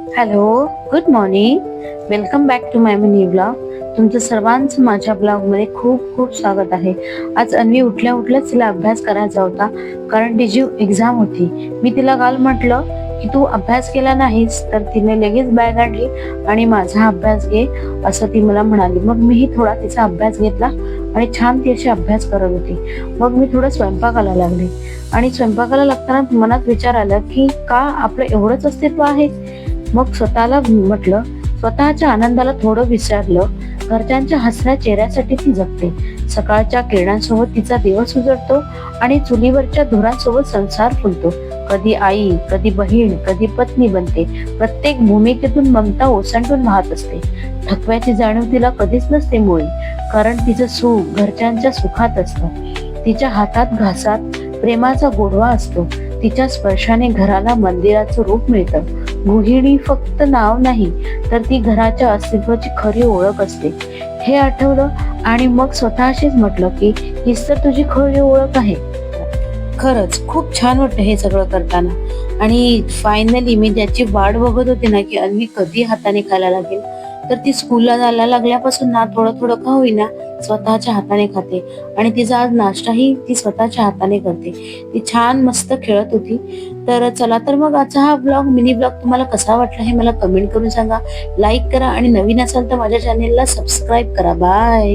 Hello, good morning. Welcome back to my mini blog. तुमचं सर्वांचं माझ्या ब्लॉगमध्ये खूप खूप स्वागत आहे. आज अन्वी उठल्या उठल्याच तिला अभ्यास करायचा होता, कारण तिची एक्झाम होती. मी तिला काल म्हटलं की तू अभ्यास केला नाहीस, तर तिने लगेच बॅग आणली आणि माझा अभ्यास घे असं ती मला म्हणाली. मग मीही थोडा तिचा अभ्यास घेतला आणि छान ती अशी अभ्यास करत होती. मग मी थोडं स्वयंपाकाला लागले आणि स्वयंपाकाला लागताना मनात विचार आला की का आपलं एवढंच अस्तित्व आहे. मग स्वतःला म्हटलं, स्वतःच्या आनंदाला थोडं विचारलं. घरच्यांच्या हसऱ्या चेहऱ्यासाठी ती जगते. सकाळच्या किरणांसोबत तिचा दिवस उजळतो आणि चुलीवरच्या धुरांसोबत संसार फुलतो. कधी आई, कधी बहीण, कधी पत्नी बनते. प्रत्येक भूमिकेतून ममता ओसंडून वाहत असते. थकव्याची जाणीव तिला कधीच नसते मुळी, कारण तिचं सुख घरच्यांच्या सुखात असतं. तिच्या हातात घासात प्रेमाचा गोडवा असतो. तिच्या स्पर्शाने घराला मंदिराचं रूप मिळतं. गृहिणी फक्त नाव नाही, तर ती घराच्या अस्तित्वाची खरी ओळख असते. हे आठवलं आणि मग स्वतःशीच म्हटलं की हीच तर तुझी खरी ओळख आहे. खरंच खूप छान वाटतं हे सगळं करताना. आणि फायनली मी ज्याची वाट बघत होते ना की अन्वी कधी हाताने खायला लागेल, तर ती स्कूलला जायला लागल्यापासून ना थोडं थोडं का होईना स्वतःच्या हाताने खाते. आणि तिचा आज नाश्ताही ती स्वतःच्या हाताने करते. ती छान मस्त खेळत होती. तर चला, तर मग आजचा हा ब्लॉग, मिनी ब्लॉग तुम्हाला कसा वाटला हे मला कमेंट करून सांगा. लाईक करा आणि नवीन असाल तर माझ्या चॅनेलला सबस्क्राईब करा. बाय.